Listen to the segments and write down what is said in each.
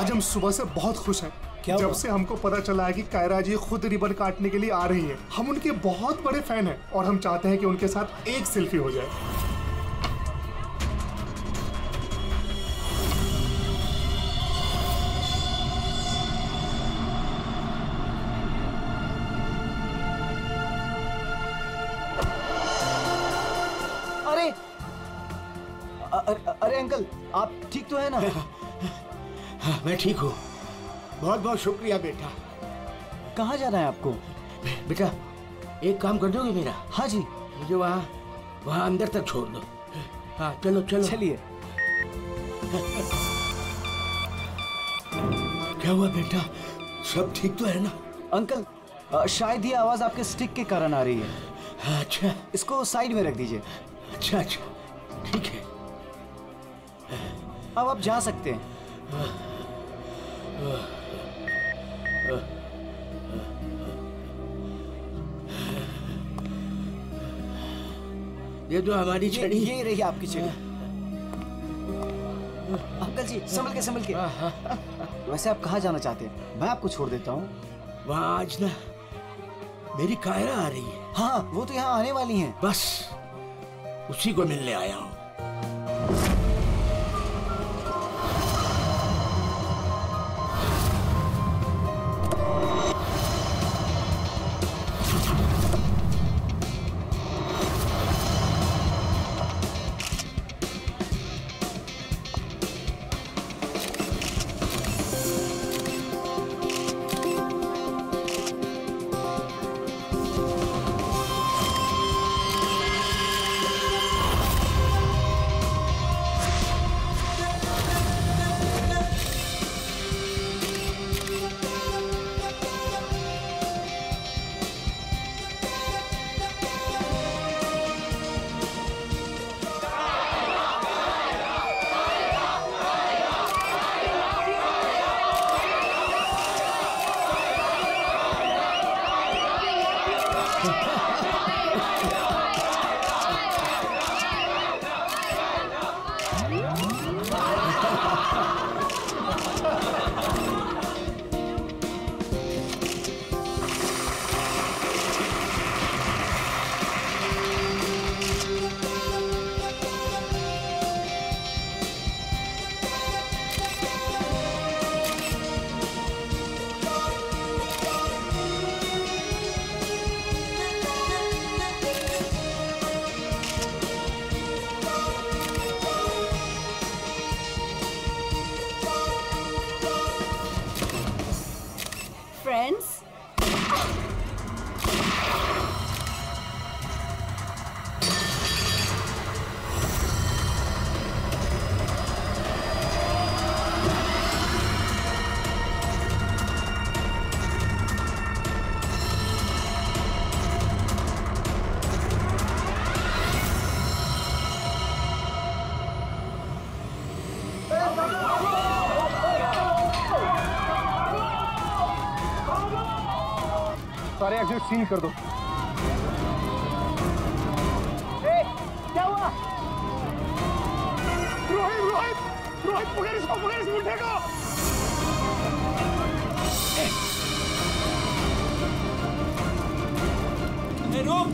आज हम सुबह से बहुत खुश हैं। क्या जब से हमको पता चला है कि कायरा जी खुद रिबन काटने के लिए आ रही है। हम उनके बहुत बड़े फैन हैं और हम चाहते हैं कि उनके साथ एक सेल्फी हो जाए। अरे अंकल, आप ठीक तो है ना? हाँ, मैं ठीक हूँ। बहुत बहुत शुक्रिया बेटा। कहाँ जाना है आपको? बेटा एक काम कर दोगे मेरा? हाँ जी। मुझे वहाँ अंदर तक छोड़ दो। हाँ चलो चलो। चलिए। क्या हुआ बेटा, सब ठीक तो है ना? अंकल शायद ये आवाज आपके स्टिक के कारण आ रही है। अच्छा, इसको साइड में रख दीजिए। अच्छा अच्छा ठीक है। अब आप जा सकते हैं। ये तो हमारी छड़ी। ये रही आपकी छड़ी। अंकल जी संभल के। वैसे आप कहाँ जाना चाहते हैं? मैं आपको छोड़ देता हूँ। वहाँ आज ना मेरी कायरा आ रही है। हाँ वो तो यहाँ आने वाली हैं। बस उसी को मिलने आया हूँ। Friends, सारे एग्जिट सील कर दो। क्या हुआ? रोहित पकड़ इसको मुंडे को। रुक।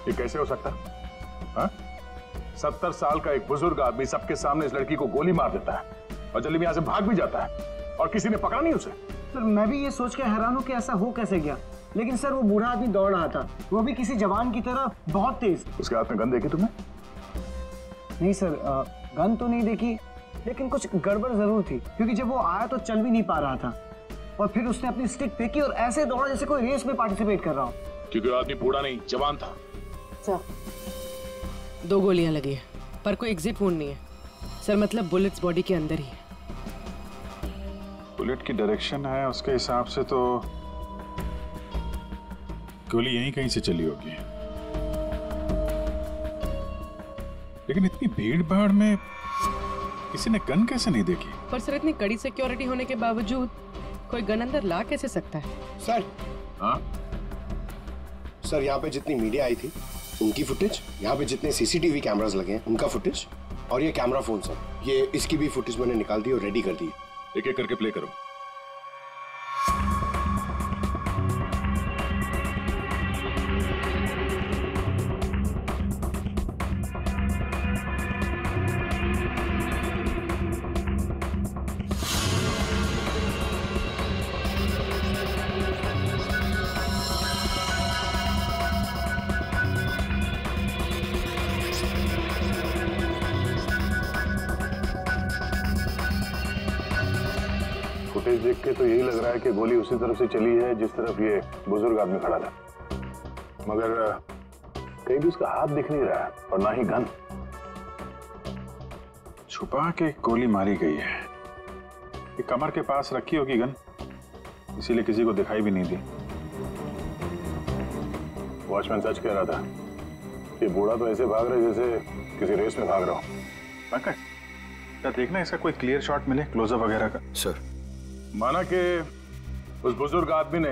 ये कैसे हो सकता? हाँ? 70 साल का एक बुजुर्ग आदमी सबके सामने इस लड़की को गोली मार देता है और जल्दी में यहाँ से भाग भी जाता है और किसी ने पकड़ा नहीं उसे। सर मैं भी ये सोच के हैरान हूँ कि ऐसा हो कैसे गया, लेकिन सर वो बूढ़ा आदमी दौड़ रहा था, वो भी किसी जवान की तरह बहुत तेज। उसके हाथ में गन देखी तुमने? नहीं सर, गन तो नहीं देखी, लेकिन कुछ गड़बड़ जरूर थी, क्योंकि जब वो आया तो चल भी नहीं पा रहा था और फिर उसने अपनी स्टिक फेंकी और ऐसे दौड़ा जैसे कोई रेस में पार्टिसिपेट कर रहा हो। क्योंकि वो आदमी बूढ़ा नहीं जवान था। 2 गोलियां लगी है। पर कोई एग्जिट वुंड नहीं है सर, मतलब बुलेट्स बॉडी के अंदर ही है। बुलेट की डायरेक्शन है उसके हिसाब से तो गोली यहीं कहीं से चली होगी, लेकिन इतनी भीड़ भाड़ में किसी ने गन कैसे नहीं देखी? पर सर इतनी कड़ी सिक्योरिटी होने के बावजूद कोई गन अंदर ला कैसे सकता है? सर, हाँ सर यहाँ पे जितनी मीडिया आई थी उनकी फुटेज, यहाँ पे जितने सीसीटीवी कैमरास लगे हैं उनका फुटेज, और ये कैमरा फोन सर, ये इसकी भी फुटेज मैंने निकाल दी और रेडी कर दी। एक एक करके प्ले करो। फुटेज देख के तो यही लग रहा है कि गोली उसी तरफ से चली है जिस तरफ ये बुजुर्ग आदमी खड़ा था, मगर कहीं भी उसका हाथ दिख नहीं रहा है और ना ही गन। छुपा के गोली मारी गई है, ये कमर के पास रखी होगी गन, इसीलिए किसी को दिखाई भी नहीं दी। वॉचमैन सच कह रहा था, ये बूढ़ा तो ऐसे भाग रहा है जैसे किसी रेस में भाग रहा हो। पंकज, क्या देखना इसका कोई क्लियर शॉट मिले, क्लोजअप वगैरह का? सर, माना कि उस बुजुर्ग आदमी ने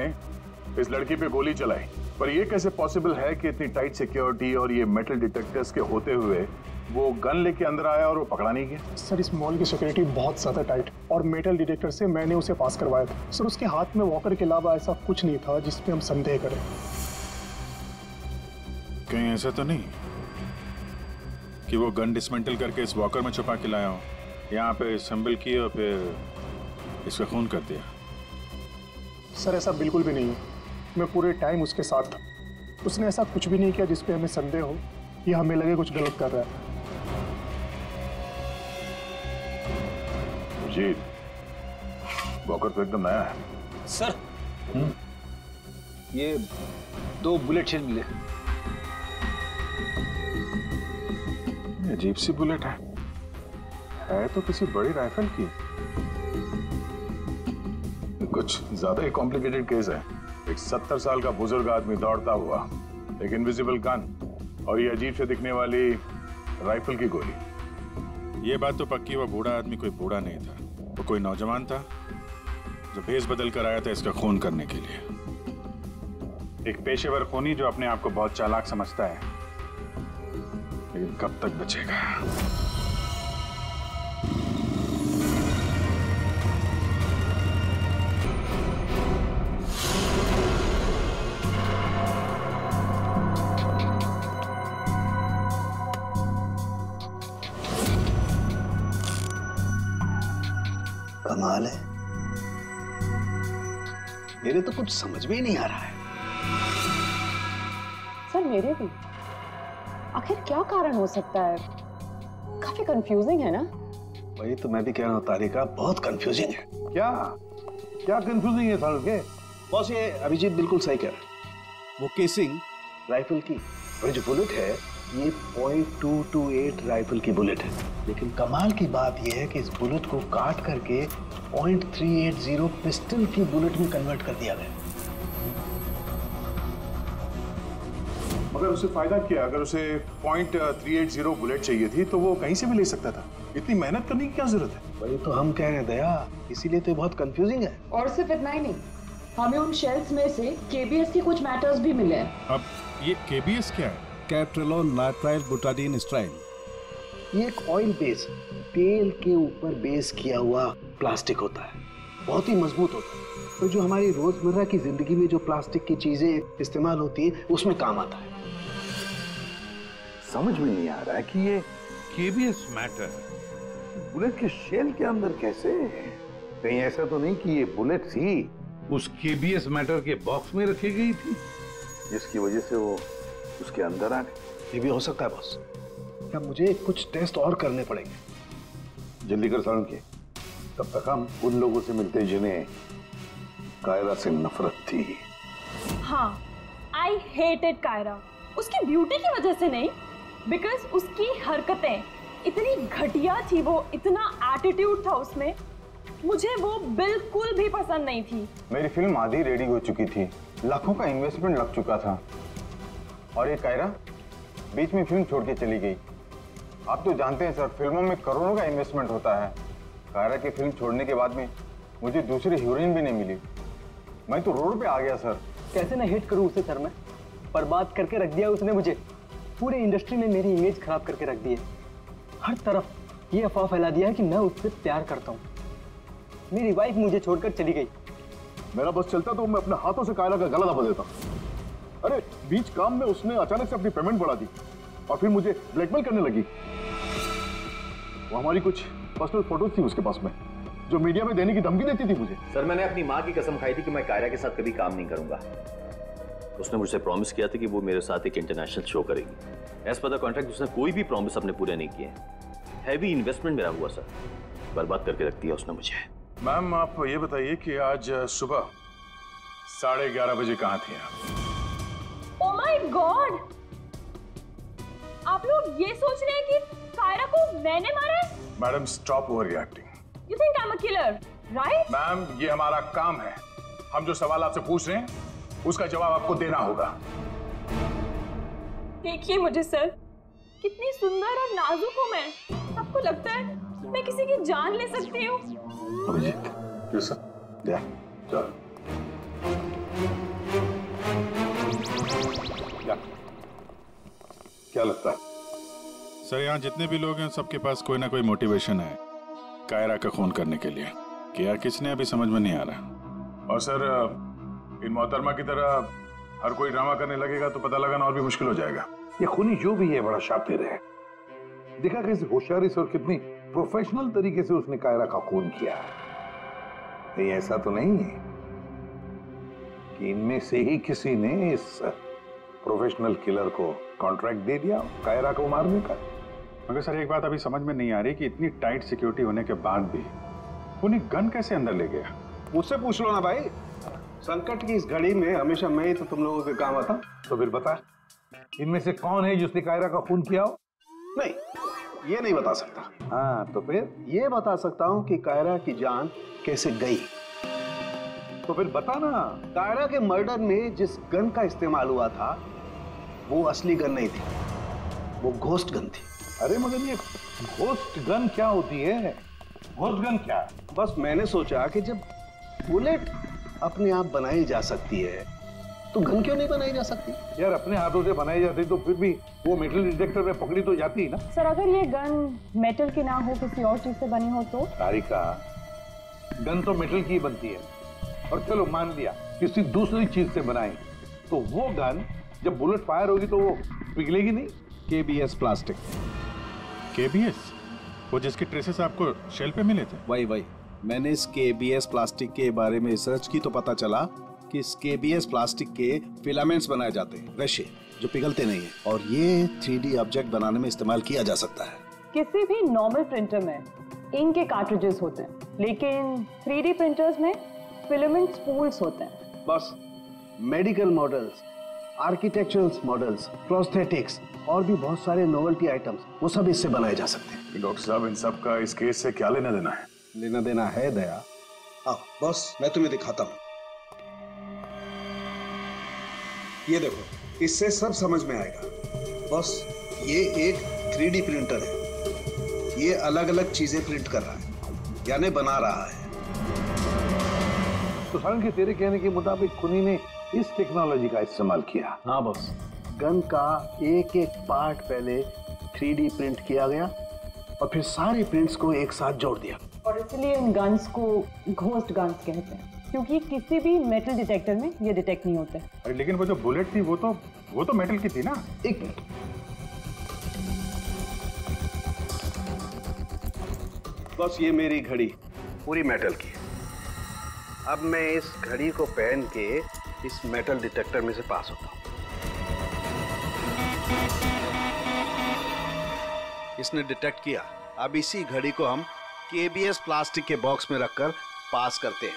इस लड़की पे गोली चलाई, पर यह कैसे पॉसिबल है कि इतनी टाइट सिक्योरिटी और ये मेटल डिटेक्टर्स के होते हुए वो गन लेके अंदर आया और वो पकड़ा नहीं गया? सर इस मॉल की सिक्योरिटी बहुत ज्यादा टाइट और मेटल डिटेक्टर से मैंने उसे पास करवाया था सर। उसके हाथ में वॉकर के अलावा ऐसा कुछ नहीं था जिसपे हम संदेह करें। कहीं ऐसा तो नहीं कि वो गन डिसमेंटल करके इस वॉकर में छुपा के लाया हो, यहाँ पे असेंबल की और फिर इसका खून कर दिया? सर ऐसा बिल्कुल भी नहीं है, मैं पूरे टाइम उसके साथ था। उसने ऐसा कुछ भी नहीं किया जिसपे हमें संदेह हो या हमें लगे कुछ गलत कर रहा है। जी, वॉकर तो एकदम नया है। सर, ये 2 बुलेट शेल मिले। अजीब सी बुलेट है तो किसी बड़ी राइफल की। कुछ ज्यादा ही कॉम्प्लिकेटेड केस है। एक 70 साल का बुजुर्ग आदमी दौड़ता हुआ, एक इनविजिबल गन और ये अजीब से दिखने वाली राइफल की गोली। ये बात तो पक्की, वो बूढ़ा आदमी कोई बूढ़ा नहीं था, वो कोई नौजवान था जो भेस बदल कर आया था इसका खून करने के लिए। एक पेशेवर खूनी जो अपने आप को बहुत चालाक समझता है, लेकिन कब तक बचेगा? कमाल है, मेरे तो कुछ समझ में ही नहीं आ रहा है। सर मेरे भी। आखिर क्या कारण हो सकता है? काफी कंफ्यूजिंग है ना? वही तो मैं भी कह रहा हूँ तारिका, बहुत कंफ्यूजिंग है। क्या कंफ्यूजिंग है साल के? बॉस, ये अभिजीत बिल्कुल सही कह रहा है। वो केसिंग राइफल की और जो बुलेट है ये .228 राइफल की बुलेट है, लेकिन कमाल की बात यह है कि इस बुलेट को काट करके .380 पिस्टल की बुलेट में कन्वर्ट कर दिया गया। मगर उसे फायदा क्या? अगर उसे .380 बुलेट चाहिए थी तो वो कहीं से भी ले सकता था। इतनी मेहनत करने की क्या जरूरत है? वही तो हम कह रहे हैं दया, इसीलिए तो बहुत कंफ्यूजिंग है। और सिर्फ इतना ही नहीं, हमें उन शेल्स में से केबीएस के कुछ मैटर्स भी मिले हैं। अब ये केबीएस क्या है? कैप्ट्रेलोन नाइट्राइल बुटाडीन स्ट्राइन। ये एक ऑयल बेस, तेल के ऊपर बेस किया हुआ प्लास्टिक होता है, बहुत ही मजबूत होता है, तो जो हमारी रोजमर्रा की जिंदगी में जो प्लास्टिक की चीजें इस्तेमाल होती है उसमें काम आता है। समझ में नहीं आ रहा है कि ये केबीएस मैटर बुलेट के शेल के अंदर कैसे? कहीं ऐसा तो नहीं कि ये बुलेट ही उस केबीएस मैटर के बॉक्स में रखी गई थी जिसकी वजह से वो उसके अंदर आ गए? ये भी हो सकता है बॉस। क्या मुझे कुछ टेस्ट और करने पड़ेंगे? जल्दी कर सारुण के, तब तक हम उन लोगों से मिलते जिन्हें कायरा से नफरत थी। हाँ, आई हेटेड कायरा। उसकी ब्यूटी की वजह से नहीं, बिकॉज उसकी हरकतें, इतनी घटिया थी वो, इतना एटीट्यूड था उसमें, मुझे वो बिल्कुल भी पसंद नहीं थी। मेरी फिल्म आधी रेडी हो चुकी थी, लाखों का इन्वेस्टमेंट लग चुका था, और ये कायरा बीच में फिल्म छोड़ के चली गई। आप तो जानते हैं सर, फिल्मों में करोड़ों का इन्वेस्टमेंट होता है। कायरा की फिल्म छोड़ने के बाद में मुझे दूसरी हीरोइन भी नहीं मिली। मैं तो रोड पे आ गया सर। कैसे ना हिट करूं उसे सर मैं, बर्बाद करके रख दिया उसने मुझे। पूरे इंडस्ट्री में मेरी इमेज खराब करके रख दी है। हर तरफ ये अफवाह फैला दिया है कि मैं उससे प्यार करता हूँ। मेरी वाइफ मुझे छोड़कर चली गई। मेरा बस चलता तो मैं अपने हाथों से कायरा का गला दबा देता। अरे बीच काम में उसने अचानक से अपनी पेमेंट बढ़ा दी और फिर मुझे ब्लैकमेल करने लगी। वो हमारी कुछ पर्सनल फोटोज थी उसके पास में, जो मीडिया में देने की धमकी देती थी मुझे। सर, मैंने अपनी माँ की कसम खाई थी कि मैं कायरा के साथ कभी काम नहीं करूंगा। उसने मुझसे प्रॉमिस किया था कि वो मेरे साथ एक इंटरनेशनल शो करेगी। एज पर द कॉन्ट्रैक्ट उसने कोई भी प्रॉमिस अपने पूरे नहीं किए। हैवी इन्वेस्टमेंट मेरा हुआ सर, बर्बाद करके रख दिया उसने मुझे। मैम आप ये बताइए कि आज सुबह 11:30 बजे कहाँ थे आप? ओह माय गॉड, आप लोग ये सोच रहे हैं कि कायरा को मैंने मारा है? Madam stop over reacting. You think I'm a killer, right? Ma'am ये हमारा काम है, हम जो सवाल आपसे पूछ रहे हैं उसका जवाब आपको देना होगा। देखिए मुझे सर, कितनी सुंदर और नाजुक हूँ मैं। आपको लगता है मैं किसी की जान ले सकती हूँ? क्या लगता है सर, यहाँ जितने भी लोग हैं सबके पास कोई ना कोई मोटिवेशन है कायरा का खून करने के लिए। क्या किसने अभी समझ में नहीं आ रहा। और सर इन मोहतरमा की तरह हर कोई ड्रामा करने लगेगा तो पता लगाना और भी मुश्किल हो जाएगा। ये खूनी जो भी है बड़ा शातिर है। देखा कैसे होशियारी से और कितनी प्रोफेशनल तरीके से उसने कायरा का खून किया। नहीं ऐसा तो नहीं है कि इनमें से ही किसी ने इस प्रोफेशनल किलर को कॉन्ट्रैक्ट दे दिया कायरा को मारने का। मगर सर एक बात अभी समझ में नहीं आ रही कि इतनी टाइट सिक्योरिटी होने के बाद भी उन्हें गन कैसे अंदर ले गया। मुझसे पूछ लो ना भाई, संकट की इस घड़ी में हमेशा मैं ही तो तुम लोगों के काम आता। तो फिर बता, इनमें से कौन है जिसने कायरा का खून किया हो? नहीं, ये नहीं बता सकता। हाँ तो फिर ये बता सकता हूँ कि कायरा की जान कैसे गई। तो फिर बता ना। कायरा के मर्डर में जिस गन का इस्तेमाल हुआ था वो असली गन नहीं थी, वो घोस्ट गन थी। अरे मगर ये घोस्ट गन क्या होती है? घोस्ट गन क्या? बस मैंने सोचा कि जब बुलेट अपने आप बनाई जा सकती है तो गन क्यों नहीं बनाई जा सकती? यार अपने हाथों से बनाई जाती तो फिर भी वो मेटल डिटेक्टर में पकड़ी तो जाती है ना। सर अगर ये गन मेटल की ना हो, किसी और चीज से बनी हो तो? सारिका, गन तो मेटल की बनती है, और चलो मान लिया किसी दूसरी चीज से बनाई, तो वो गन जब बुलेट फायर होगी तो वो पिघलेगी नहीं। KBS plastic. केबीएस? वो जिसके ट्रेसेस आपको शेल पे मिले थे? वही मैंने इस केबीएस प्लास्टिक के बारे में रिसर्च की तो पता चला कि इस केबीएस प्लास्टिक के फिलामेंट्स बनाए जाते हैं, रेशे जो पिघलते नहीं है, और ये 3D ऑब्जेक्ट बनाने में इस्तेमाल किया जा सकता है। किसी भी नॉर्मल प्रिंटर में इंक के कार्ट्रिजेस होते हैं, लेकिन 3D प्रिंटर्स में फिलामेंट स्पूल्स होते हैं। बस medical models, architectural models, prosthetics और भी बहुत सारे नोवेल्टी आइटम्स, वो सब इससे बनाए जा सकते हैं। डॉक्टर साहब इन सब का इस केस से क्या लेना देना है? लेना देना है दया। आओ बॉस, मैं तुम्हें दिखाता हूँ। ये देखो, इससे सब समझ में आएगा। बॉस ये एक 3D प्रिंटर है, ये अलग अलग चीजें प्रिंट कर रहा है, यानी बना रहा है। तो सारंग के तेरे कहने के मुताबिक खुनी ने इस टेक्नोलॉजी का इस्तेमाल किया? हाँ बॉस, गन का एक एक पार्ट पहले 3D प्रिंट किया गया और फिर सारे प्रिंट्स को एक साथ जोड़ दिया। और इसलिए इन गन्स को घोस्ट गन्स कहते हैं, क्योंकि किसी भी मेटल डिटेक्टर में ये डिटेक्ट नहीं होते। अरे लेकिन वो जो बुलेट थी वो तो मेटल की थी ना। एक मिनट, बस ये मेरी घड़ी पूरी मेटल की है। अब मैं इस घड़ी को पहन के इस मेटल डिटेक्टर में से पास होता हूं। इसने डिटेक्ट किया। अब इसी घड़ी को हम केबीएस प्लास्टिक के बॉक्स में रखकर पास करते हैं।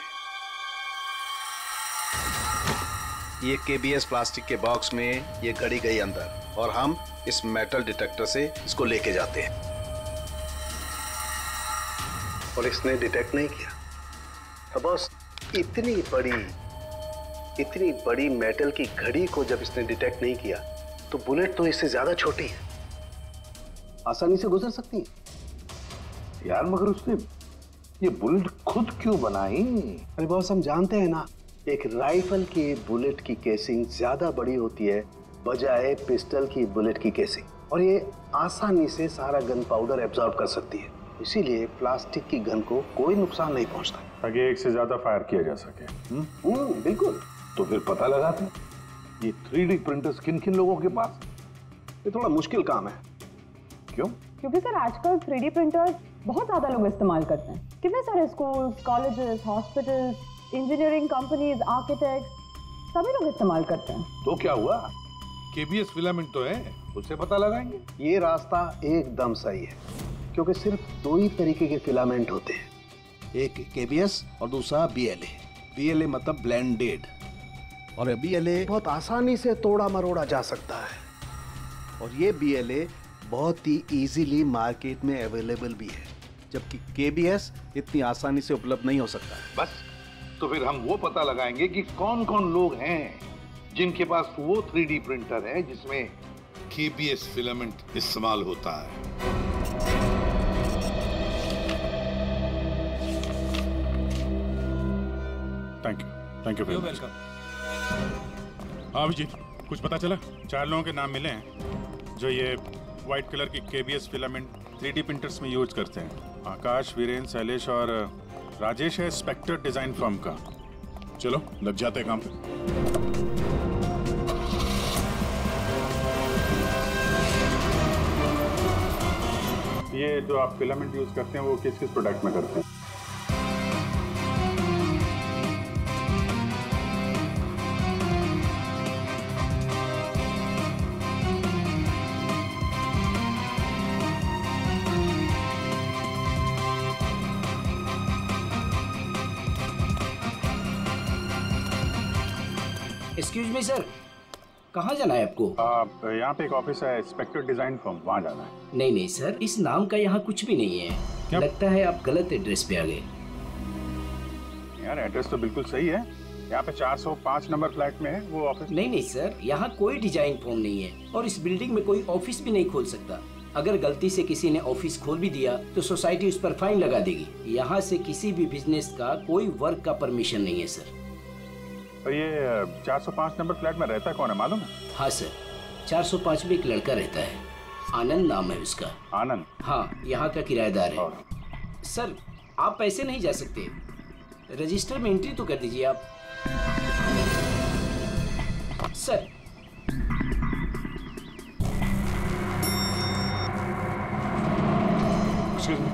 ये केबीएस प्लास्टिक के बॉक्स में ये घड़ी गई अंदर और हम इस मेटल डिटेक्टर से इसको लेके जाते हैं। और इसने डिटेक्ट नहीं किया। तो बॉस, इतनी बड़ी मेटल की घड़ी को जब इसने डिटेक्ट नहीं किया तो बुलेट तो इससे ज्यादा छोटी है, आसानी से गुजर सकती है। यार मगर उसने ये बुलेट खुद क्यों बनाई? अरे बॉस, हम जानते हैं ना, एक राइफल की बुलेट की केसिंग ज्यादा बड़ी होती है बजाय पिस्टल की बुलेट की केसिंग, और ये आसानी से सारा गन पाउडर एब्जॉर्ब कर सकती है। इसीलिए प्लास्टिक की गन को कोई नुकसान नहीं पहुंचता, ताकि एक से ज्यादा फायर किया जा सके। बिल्कुल। तो फिर पता लगाते ये 3D प्रिंटर्स किन किन लोगों के पास? ये थोड़ा मुश्किल काम है। क्यों? क्योंकि सर आजकल 3D प्रिंटर्स बहुत ज्यादा लोग इस्तेमाल करते हैं। कितने सारे schools, colleges, hospitals, engineering companies, architects सभी लोग इस्तेमाल करते हैं। तो क्या हुआ? केबीएस फिलामेंट तो है, उससे पता लगाएंगे। ये रास्ता एकदम सही है, क्योंकि सिर्फ दो ही तरीके के फिलामेंट होते हैं, एक केबीएस और दूसरा बीएलए। बीएलए मतलब ब्लेंडेड, और बीएलए बहुत आसानी से तोड़ा मरोड़ा जा सकता है, और ये बीएलए बहुत ही इजीली मार्केट में अवेलेबल भी है, जबकि केबीएस इतनी आसानी से उपलब्ध नहीं हो सकता है। बस, तो फिर हम वो पता लगाएंगे कि कौन कौन लोग हैं जिनके पास वो 3D प्रिंटर है जिसमें केबीएस फिलामेंट इस्तेमाल होता है। Thank you welcome. हाँ अभिजीत, कुछ पता चला? 4 लोगों के नाम मिले हैं जो ये व्हाइट कलर की केबीएस फिलामेंट 3D प्रिंटर्स में यूज करते हैं। आकाश, वीरेन, शैलेश और राजेश है स्पेक्टर डिजाइन फर्म का। चलो लग जाते हैं काम पे। ये जो आप फिलामेंट यूज करते हैं वो किस किस प्रोडक्ट में करते हैं? एक्सक्यूज मी सर, कहाँ जाना है आपको? यहाँ पे एक ऑफिस है स्पेक्टर डिजाइन फर्म, वहाँ जाना है। नहीं नहीं सर, इस नाम का यहाँ कुछ भी नहीं है। क्या? लगता है आप गलत एड्रेस पे आ गए। यार एड्रेस तो बिल्कुल सही है, यहाँ पे 405 नंबर फ्लैट में है वो ऑफिस। नहीं नहीं सर, यहाँ कोई डिजाइन फर्म नहीं है और इस बिल्डिंग में कोई ऑफिस भी नहीं खोल सकता। अगर गलती से किसी ने ऑफिस खोल भी दिया तो सोसाइटी उस पर फाइन लगा देगी। यहाँ से किसी भी बिजनेस का कोई वर्क का परमिशन नहीं है सर। तो ये 405 नंबर फ्लैट में रहता कौन है मालूम है? हाँ सर, 405 में एक लड़का रहता है, आनंद नाम है उसका। आनंद? हाँ, यहाँ का किराएदार है। सर आप ऐसे नहीं जा सकते, रजिस्टर में एंट्री तो कर दीजिए आप। सर एक्सक्यूज मी,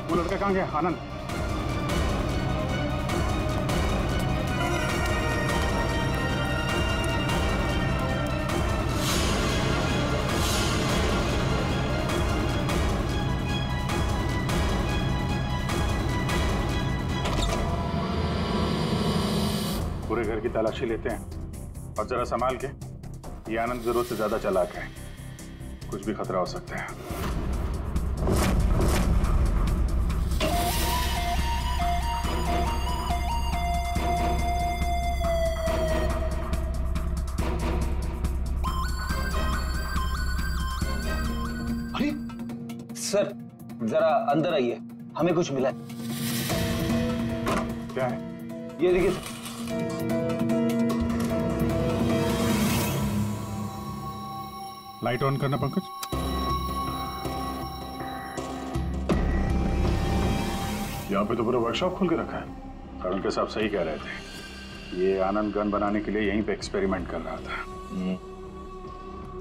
वो लड़का कहाँ गया? आनंद? पूरे घर की तलाशी लेते हैं और जरा संभाल के। ये आनंद जरूरत से ज्यादा चालाक है, कुछ भी खतरा हो सकता है। सर जरा अंदर आइए, हमें कुछ मिला है। क्या है? ये देखिए। लाइट ऑन करना पंकज। यहाँ पे तो पूरा वर्कशॉप खोल के रखा है। करण के साहब सही कह रहे थे, ये आनंद गन बनाने के लिए यहीं पे एक्सपेरिमेंट कर रहा था।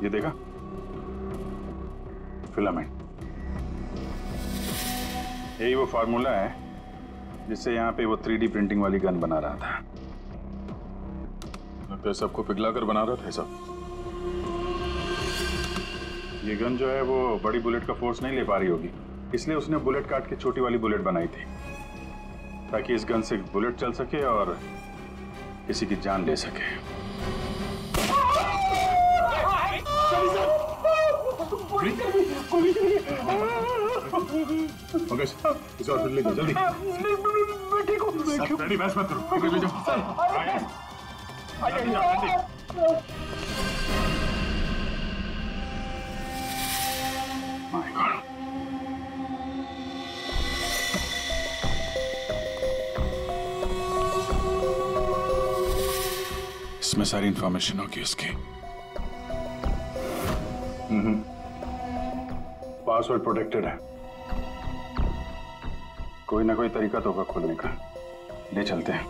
ये देखा फिलामेंट, यही वो फार्मूला है जिससे यहाँ पे वो 3D प्रिंटिंग वाली गन बना रहा था। लगता है सबको पिघला कर बना रहा था सब। ये गन जो है वो बड़ी बुलेट का फोर्स नहीं ले पा रही होगी, इसलिए उसने बुलेट काट के छोटी वाली बुलेट बनाई थी ताकि इस गन से बुलेट चल सके और किसी की जान ले सके। ओके इसे हॉस्पिटल ले जाओ जल्दी। रेडी बस मत करो। ओके ले जाओ। My God. इसमें सारी इंफॉर्मेशन होगी उसकी। पासवर्ड प्रोटेक्टेड है, कोई ना कोई तरीका तो होगा खोलने का। ले चलते हैं।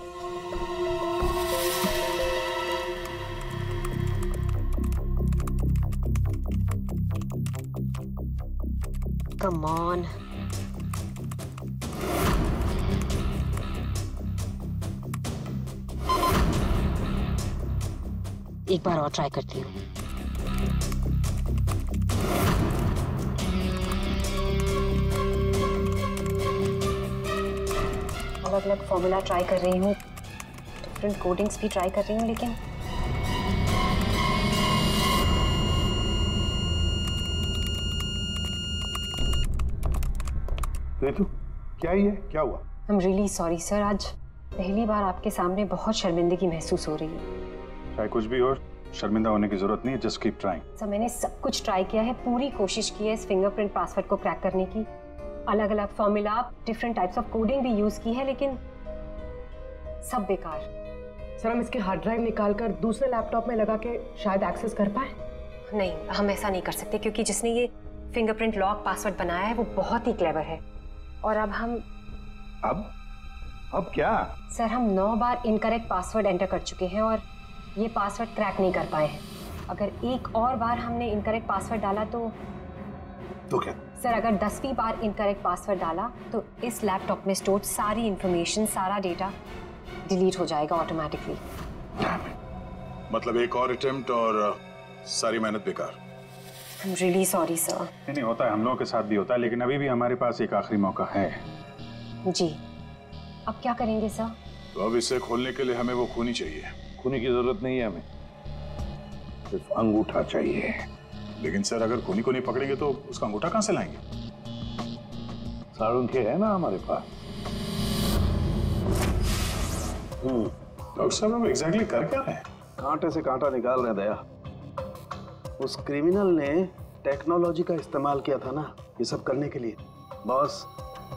Come on. एक बार और ट्राई करती हूँ। अलग अलग फॉर्मूला ट्राई कर रही हूँ, डिफरेंट कोडिंग्स भी ट्राई कर रही हूँ, लेकिन रितु क्या ही है, क्या हुआ? I'm really sorry सर, आज पहली बार आपके सामने बहुत शर्मिंदगी महसूस हो रही है। चाहे कुछ भी हो, शर्मिंदा होने की जरूरत नहीं है, जस्ट कीप ट्राइंग। सर मैंने सब कुछ ट्राई किया है, पूरी कोशिश की है इस फिंगरप्रिंट पासवर्ड को क्रैक करने की, अलग अलग formula, different types of coding भी यूज की है, लेकिन सब बेकार। सर हम इसके हार्ड ड्राइव निकाल कर दूसरे लैपटॉप में लगा के शायद एक्सेस कर पाए। नहीं, हम ऐसा नहीं कर सकते क्योंकि जिसने ये फिंगरप्रिंट लॉक पासवर्ड बनाया है वो बहुत ही क्लेवर है। और अब हम अब क्या? सर हम 9 बार इनकरेक्ट पासवर्ड एंटर कर चुके हैं और ये पासवर्ड क्रैक नहीं कर पाए हैं। अगर एक और बार हमने इनकरेक्ट पासवर्ड डाला तो क्या? सर अगर 10वीं बार इनकरेक्ट पासवर्ड डाला तो इस लैपटॉप में स्टोर्ड सारी इंफॉर्मेशन, सारा डेटा डिलीट हो जाएगा ऑटोमेटिकली। मतलब एक और अटेम्प्ट और सारी मेहनत बेकार। I'm really sorry sir। नहीं होता है, हम लोगों के साथ भी होता है, लेकिन अभी भी हमारे पास एक आखिरी मौका है। जी, अब क्या करेंगे सर? तो अब इसे खोलने के लिए हमें वो खूनी चाहिए। खूनी की जरूरत नहीं है हमें, सिर्फ अंगूठा चाहिए। लेकिन सर अगर खूनी को नहीं पकड़ेंगे तो उसका अंगूठा कहां से लाएंगे? साड़ुंखे है ना हमारे पास। डॉक्टर साहब हम एग्जैक्टली कर क्या रहे हैं? कांटे से कांटा निकाल रहे दया। उस क्रिमिनल ने टेक्नोलॉजी का इस्तेमाल किया था ना ये सब करने के लिए। बॉस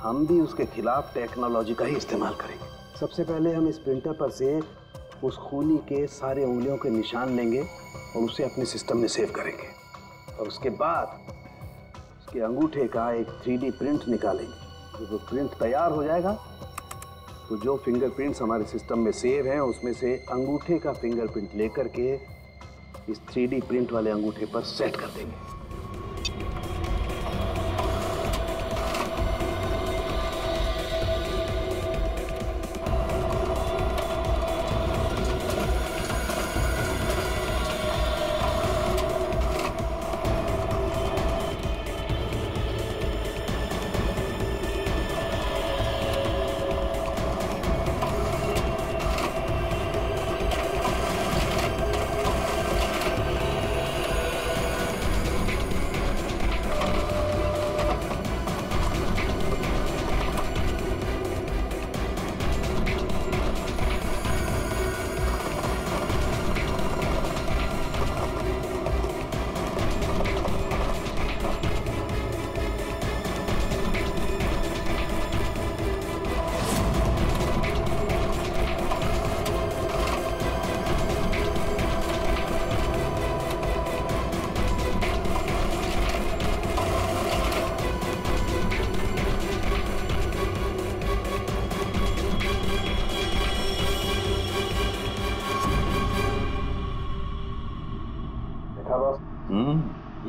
हम भी उसके खिलाफ टेक्नोलॉजी का ही इस्तेमाल करेंगे। सबसे पहले हम इस प्रिंटर पर से उस खूनी के सारे उंगलियों के निशान लेंगे और उसे अपने सिस्टम में सेव करेंगे, और उसके बाद उसके अंगूठे का एक 3D प्रिंट निकालेंगे। जब वो प्रिंट तैयार हो जाएगा तो जो फिंगरप्रिंट्स हमारे सिस्टम में सेव हैं उसमें से अंगूठे का फिंगरप्रिंट लेकर के इस 3D प्रिंट वाले अंगूठे पर सेट कर देंगे।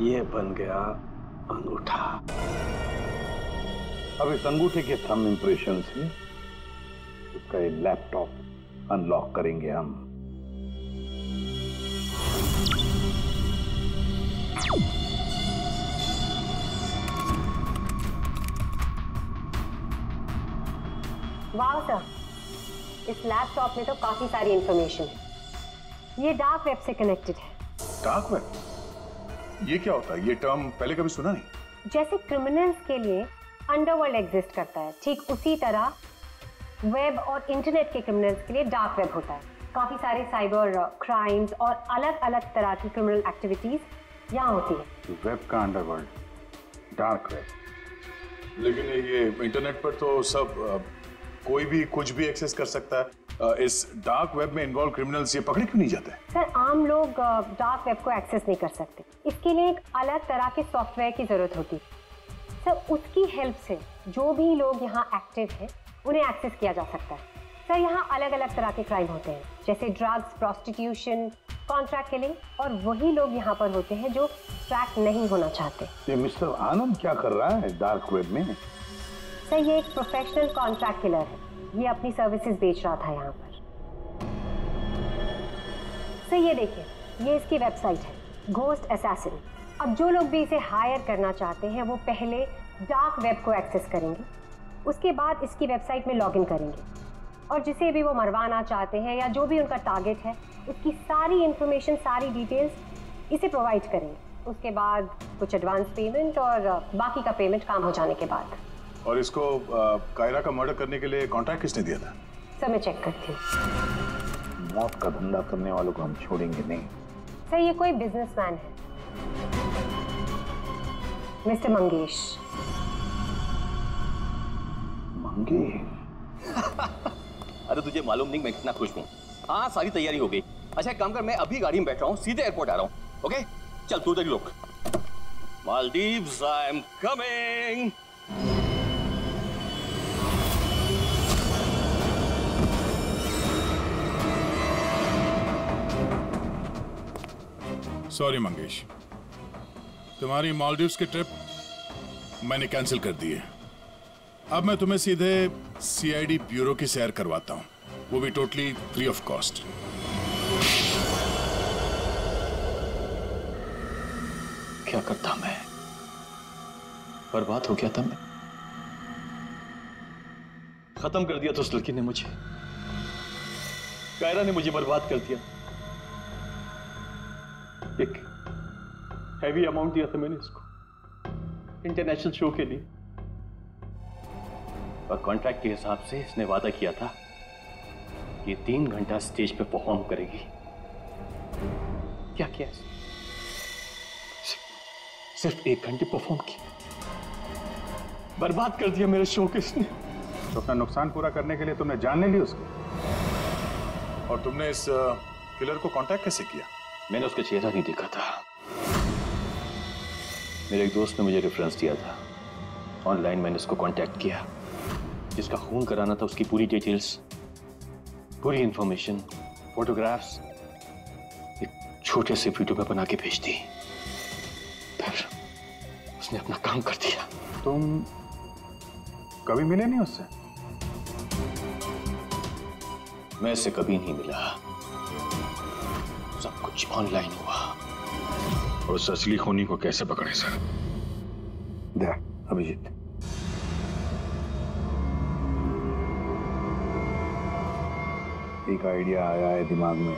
ये बन गया अंगूठा। अब इस अंगूठे के थंब इंप्रेशन से उसका ये लैपटॉप अनलॉक करेंगे हम। वाह सर, इस लैपटॉप में तो काफी सारी इंफॉर्मेशन है। ये डार्क वेब से कनेक्टेड है। Dark web? ये क्या होता है? ये टर्म पहले कभी सुना नहीं। जैसे क्रिमिनल्स के लिए अंडरवर्ल्ड एग्जिस्ट करता है, ठीक उसी तरह वेब और इंटरनेट के क्रिमिनल्स के लिए डार्क वेब होता है। काफी सारे साइबर क्राइम्स और अलग अलग तरह की क्रिमिनल एक्टिविटीज यहाँ होती है। वेब का अंडरवर्ल्ड, डार्क वेब। लेकिन ये इंटरनेट पर तो सब कोई भी कुछ भी एक्सेस कर सकता है। इस डार्क वेब में इन्वॉल्व क्रिमिनल्स ये पकड़े क्यों नहीं जाते? सर, आम लोग डार्क वेब को एक्सेस नहीं कर सकते। इसके लिए एक अलग तरह के सॉफ्टवेयर की जरूरत होती है। सर, उसकी हेल्प से जो भी लोग यहाँ एक्टिव हैं उन्हें एक्सेस किया जा सकता है। सर, यहाँ अलग अलग तरह के क्राइम होते हैं, जैसे ड्रग्स, प्रोस्टिट्यूशन, कॉन्ट्रैक्ट किलिंग, और वही लोग यहाँ पर होते हैं जो ट्रैक नहीं होना चाहते। ये मिस्टर आनंद क्या कर रहा है डार्क वेब में? सर, ये एक प्रोफेशनल कॉन्ट्रैक्ट किलर है। ये अपनी सर्विसेज बेच रहा था यहाँ पर। सर, ये देखिए, ये इसकी वेबसाइट है, घोस्ट असैसिन। अब जो लोग भी इसे हायर करना चाहते हैं वो पहले डार्क वेब को एक्सेस करेंगे, उसके बाद इसकी वेबसाइट में लॉगिन करेंगे, और जिसे भी वो मरवाना चाहते हैं या जो भी उनका टारगेट है उसकी सारी इंफॉर्मेशन, सारी डिटेल्स इसे प्रोवाइड करेंगे। उसके बाद कुछ एडवांस पेमेंट और बाकी का पेमेंट काम हो जाने के बाद। और इसको कायरा का मर्डर करने के लिए कॉन्ट्रैक्ट किसने दिया था? सर, मैं चेक करती हूँ। मौत का धंधा करने वालों को हम छोड़ेंगे नहीं। सर, ये कोई बिजनेसमैन है, मिस्टर मंगेश। मंगेश? अरे तुझे मालूम नहीं मैं कितना खुश हूँ। हाँ, सारी तैयारी हो गई। अच्छा, एक काम कर, मैं अभी गाड़ी में बैठ रहा हूँ, सीधे एयरपोर्ट आ रहा हूँ। ओके, चल तू उधर ही रुक। Maldives, I am coming. Sorry Mangesh, तुम्हारी मालदीव्स की ट्रिप मैंने कैंसिल कर दी है। अब मैं तुम्हें सीधे सीआईडी ब्यूरो की सैर करवाता हूँ, वो भी टोटली फ्री ऑफ कॉस्ट। क्या करता मैं? बर्बाद हो गया था मैं। खत्म कर दिया था उस लड़की ने मुझे। कायरा ने मुझे बर्बाद कर दिया। एक हैवी अमाउंट दिया था मैंने इसको इंटरनेशनल शो के लिए, और कॉन्ट्रैक्ट के हिसाब से इसने वादा किया था कि 3 घंटा स्टेज पे परफॉर्म करेगी। क्या किया? सिर्फ 1 घंटे परफॉर्म किया, बर्बाद कर दिया मेरे शो के इसने। तो अपना नुकसान पूरा करने के लिए तुमने जान ले ली उसको, और तुमने इस किलर को कांटेक्ट कैसे किया? मैंने उसका चेहरा नहीं देखा था। मेरे एक दोस्त ने मुझे रेफरेंस दिया था। ऑनलाइन मैंने उसको कांटेक्ट किया। जिसका खून कराना था उसकी पूरी डिटेल्स, पूरी इंफॉर्मेशन, फोटोग्राफ्स एक छोटे से वीडियो में बना के भेज दी। फिर उसने अपना काम कर दिया। तुम कभी मिले नहीं उससे? मैं इससे कभी नहीं मिला। सब कुछ ऑनलाइन हुआ। और उस असली खूनी को कैसे पकड़े सर? अभिजीत, एक आइडिया आया है दिमाग में।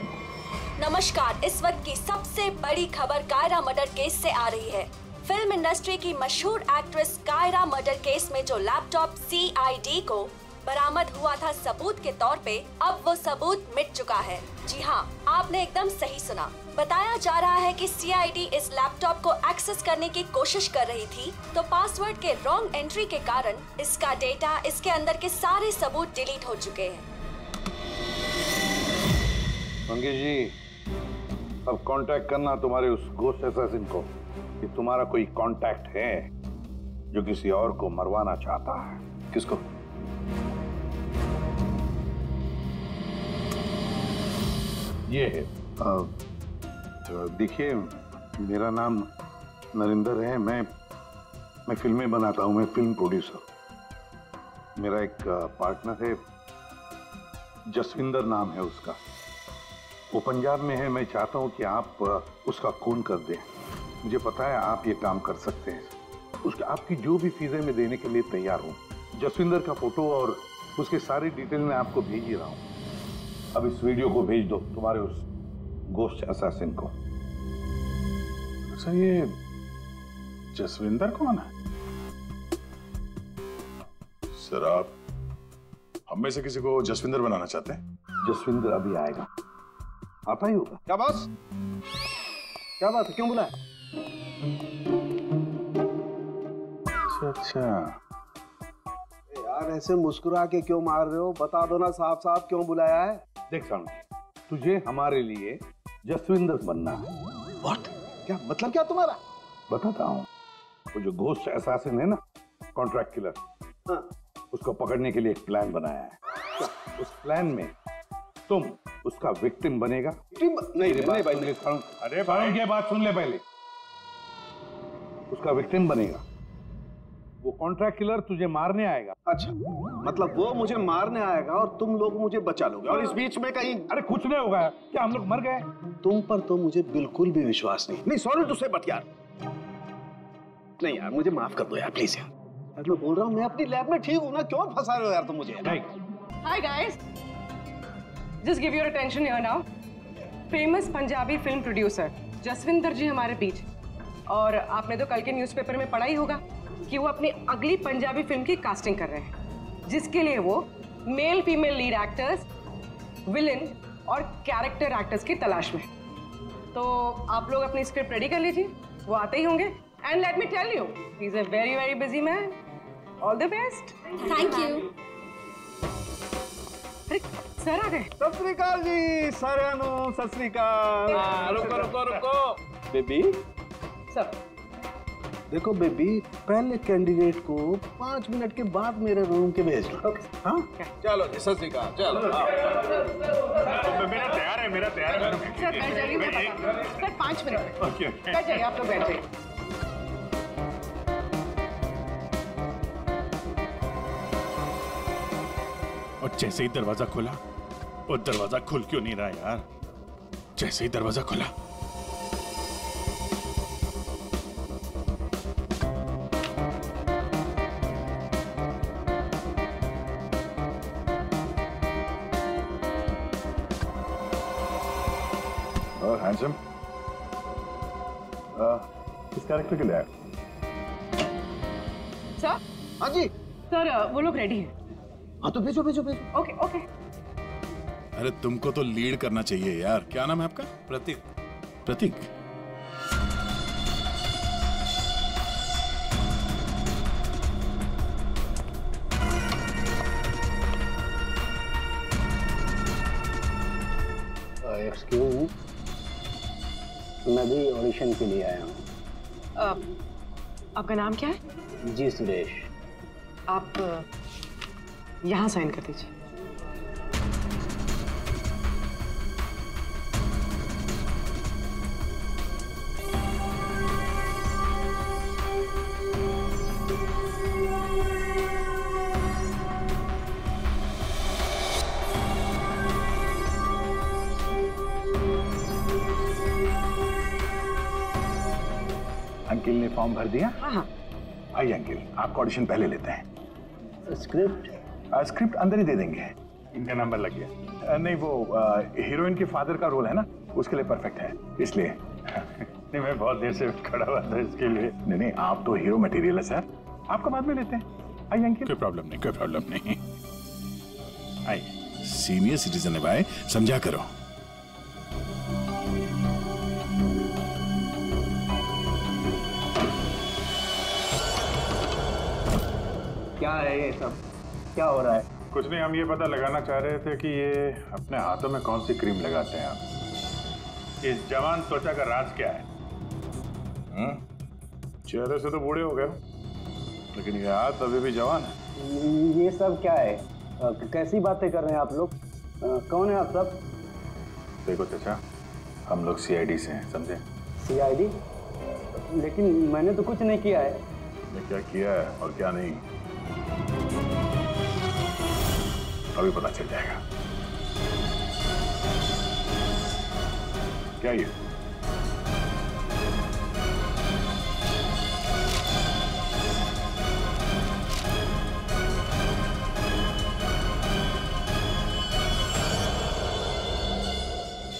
नमस्कार, इस वक्त की सबसे बड़ी खबर कायरा मर्डर केस से आ रही है। फिल्म इंडस्ट्री की मशहूर एक्ट्रेस कायरा मर्डर केस में जो लैपटॉप सीआईडी को बरामद हुआ था सबूत के तौर पे, अब वो सबूत मिट चुका है। जी हाँ, आपने एकदम सही सुना। बताया जा रहा है कि सीआईडी इस लैपटॉप को एक्सेस करने की कोशिश कर रही थी, तो पासवर्ड के रॉन्ग एंट्री के कारण इसका डेटा, इसके अंदर के सारे सबूत डिलीट हो चुके हैं। मंगेश जी, अब कांटेक्ट करना तुम्हारे उस घोस्ट असैसिन को कि तुम्हारा कोई कांटेक्ट है जो किसी और को मरवाना चाहता है। किसको? ये है। देखिए, मेरा नाम नरेंद्र है। मैं फिल्में बनाता हूँ। मैं फिल्म प्रोड्यूसर। मेरा एक पार्टनर है, जसविंदर नाम है उसका। वो पंजाब में है। मैं चाहता हूँ कि आप उसका खून कर दें। मुझे पता है आप ये काम कर सकते हैं। उसका आपकी जो भी फीसें मैं देने के लिए तैयार हूँ। जसविंदर का फोटो और उसके सारी डिटेल मैं आपको भेज ही रहा हूँ। अब इस वीडियो को भेज दो तुम्हारे उस गोश्त असैसिन को। सर ये जसविंदर कौन है? सर आप हम में से किसी को जसविंदर बनाना चाहते हैं? जसविंदर अभी आएगा, आता ही होगा। क्या बॉस, क्या बात है, क्यों बुलाया? अच्छा यार ऐसे मुस्कुरा के क्यों मार रहे हो? बता दो ना साफ साफ क्यों बुलाया है। देख सामने, तुझे हमारे लिए जसविंदर बनना है। व्हाट? क्या मतलब क्या तुम्हारा? बताता हूँ। वो जो घोस्ट असैसिन है ना, कॉन्ट्रैक्ट किलर, हाँ। उसको पकड़ने के लिए एक प्लान बनाया है। उस प्लान में तुम उसका विक्टिम बनेगा। नहीं भाई, अरे भाई ये बात सुन ले पहले। उसका विक्टिम बनेगा। वो कॉन्ट्रैक्ट किलर तुझे मारने आएगा। अच्छा, मतलब वो मुझे मारने आएगा और तुम लोग मुझे बचा लोगे और इस बीच में कहीं। अरे कुछ नहीं होगा। क्या हम लोग मर गए? तुम पर तो मुझे बिल्कुल भी विश्वास नहीं। नहीं सॉरी टू से बट यार, नहीं यार मुझे माफ कर दो यार प्लीज यार। मैं बोल रहा हूँ मैं अपनी लैब में ठीक हूँ ना, क्यों फंसा रहे हो यार तुम मुझे? नहीं। Hi guys, just give your attention here now. Famous Punjabi film producer Jaswinder ji हमारे बीच। और आपने तो कल के न्यूज़पेपर में पढ़ा ही होगा कि वो अपनी अगली पंजाबी फिल्म की कास्टिंग कर रहे हैं, जिसके लिए वो male female lead actors, villain और कैरेक्टर एक्टर्स की तलाश में। तो आप लोग अपनी स्क्रिप्ट रेडी कर लीजिए, वो आते ही होंगे। And let me tell you, he is a very very busy man. All the best. Thank you. अरे सर आ गए। सत श्री अकाल जी साਰਿਆਂ ਨੂੰ। सत श्री अकाल। रुको रुको रुको बेबी। सर देखो बेबी, पहले कैंडिडेट को 5 मिनट के बाद मेरे रूम के भेज लो। हाँ चलो जी, सत श्री अकाल। चलो मेरा तैयार है, मेरा तैयार है। सर बैठ जाइए, मैं बताता हूँ। सर 5 मिनट में बैठ जाइए, आप लोग बैठ जाइए। और जैसे ही दरवाजा खुला, वो दरवाजा खुल क्यों नहीं रहा यार? जैसे ही दरवाजा खुला हैंडसम, किस कैरेक्टर के लिए आया? सर? हाँ जी सर, वो लोग रेडी हैं। हाँ तो भेजो भेजो भेजो। Okay okay. अरे तुमको तो लीड करना चाहिए यार। क्या नाम है आपका? प्रतीक। प्रतीक? एक्सक्यूज मी, मैं भी ऑडिशन के लिए आया हूँ। आपका नाम क्या है? जी सुरेश। आप यहाँ साइन कर दीजिए। अंकिल ने फॉर्म भर दिया? हाँ। आइए अंकिल, आपका ऑडिशन पहले लेते हैं। स्क्रिप्ट? स्क्रिप्ट अंदर ही दे देंगे। इनका नंबर लग गया। नहीं वो हीरोइन के फादर का रोल है ना, उसके लिए परफेक्ट है, इसलिए। नहीं मैं बहुत देर से खड़ा हुआ था इसके लिए। नहीं नहीं, आप तो हीरो मटेरियल है सर, आपका बाद में लेते हैं। आइए अंकिल। कोई प्रॉब्लम नहीं, कोई प्रॉब्लम नहीं। आइए, सीनियर सिटीजन है भाई, समझा करो। क्या है ये सब? क्या हो रहा है? कुछ नहीं, हम ये पता लगाना चाह रहे थे कि ये अपने हाथों में कौन सी क्रीम लगाते हैं आप। इस जवान त्वचा का राज क्या है? चेहरे से तो बूढ़े हो गए हो, लेकिन ये हाथ अभी भी जवान है। ये सब क्या है? कैसी बातें कर रहे हैं आप लोग? कौन है आप सब? देखो चाचा, हम लोग CID से हैं, समझे? CID? लेकिन मैंने तो कुछ नहीं किया है। मैं क्या किया है और क्या नहीं, अभी पता चल जाएगा। क्या ये?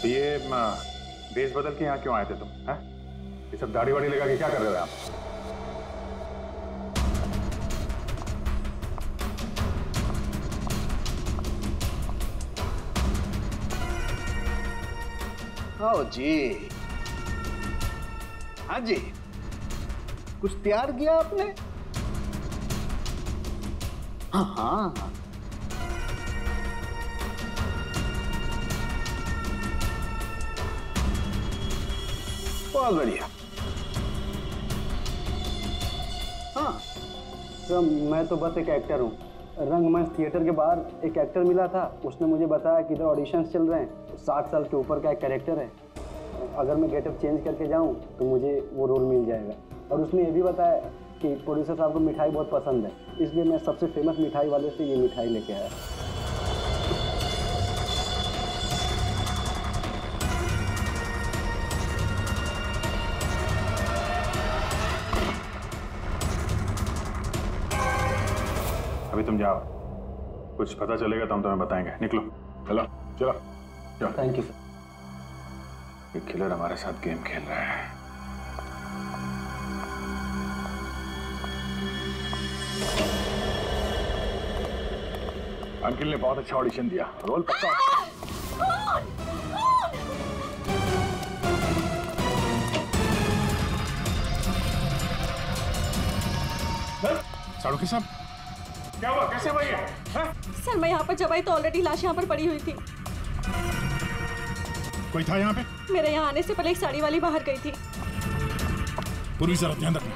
तो ये बेस बदल के यहाँ क्यों आए थे तुम? हैं? ये सब दाढ़ी वाड़ी लगा के क्या कर रहे थे आप? आओ जी। हाँ जी, कुछ तैयार किया आपने? हाँ हाँ, बहुत बढ़िया। हाँ सर, मैं तो बस एक एक्टर हूँ। रंगमंच थिएटर के बाहर एक एक्टर मिला था, उसने मुझे बताया कि इधर ऑडिशंस चल रहे हैं, 60 साल के ऊपर का एक कैरेक्टर है, अगर मैं गेटअप चेंज करके जाऊँ तो मुझे वो रोल मिल जाएगा। और उसने ये भी बताया कि प्रोड्यूसर साहब को मिठाई बहुत पसंद है, इसलिए मैं सबसे फेमस मिठाई वाले से ये मिठाई लेके आया। अभी तुम जाओ, कुछ पता चलेगा तो हम तुम्हें बताएंगे। निकलो, चलो चलो चलो। Thank you sir. ये किलर हमारे साथ गेम खेल रहा है। अंकिल ने बहुत अच्छा ऑडिशन दिया, रोल पक्का। साड़ू साहब, क्या हुआ? कैसे हुआ ये? सर मैं यहाँ पर जब आई तो ऑलरेडी लाश यहाँ पर पड़ी हुई थी। कोई था यहाँ पे? मेरे यहाँ आने से पहले एक साड़ी वाली बाहर गई थी। पूरी जरा ध्यान रखना।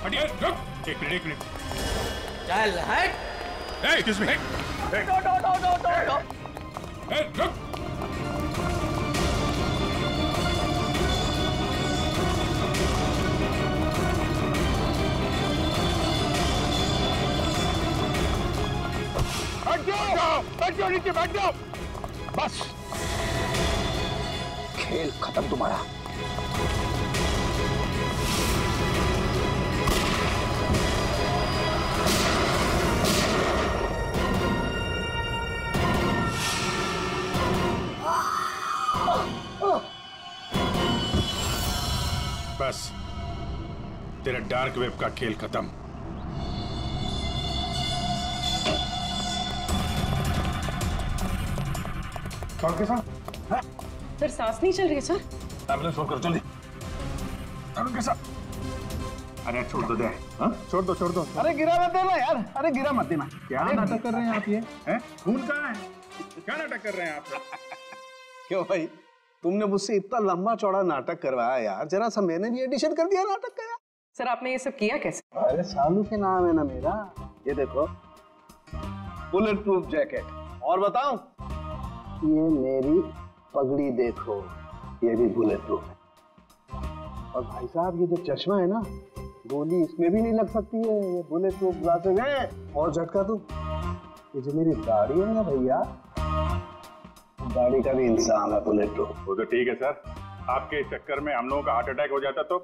हटिए, रुक। एक मिनट। चल हट। Excuse me. रुक। बैठ जाओ नीचे, बैठ जाओ। बस, खेल खत्म तुम्हारा। बस, तेरा डार्क वेब का खेल खत्म। सर सांस नहीं चल रही है सर। एम्बुलेंस फोन करो जल्दी। तरुण के साथ। अरे छोड़ दो दे। हाँ? छोड़ दो। अरे गिरा मत देना यार, अरे गिरा मत देना। क्या नाटक कर रहे हैं आप ये? हैं? खून कहाँ है? क्या नाटक कर रहे हैं आप? क्यों भाई, तुमने मुझसे इतना लंबा चौड़ा नाटक करवाया यार, जरा सा मैंने भी एडिशन कर दिया नाटक का यार। सर आपने ये सब किया कैसे? अरे सालू के नाम है ना मेरा। ये देखो, बुलेट प्रूफ जैकेट। और बताऊं, ये मेरी पगड़ी देखो, ये भी बुलेट प्रूफ है। और भाई साहब ये जो चश्मा है ना, गोली इसमें भी नहीं लग सकती है, ये बुलेट प्रूफ ग्लासेस है। और झटका तू, ये जो मेरी दाढ़ी है ना भैया, दाढ़ी का भी इंसान है बुलेट प्रूफ। वो तो ठीक है सर, आपके चक्कर में हम लोगों का हार्ट अटैक हो जाता तो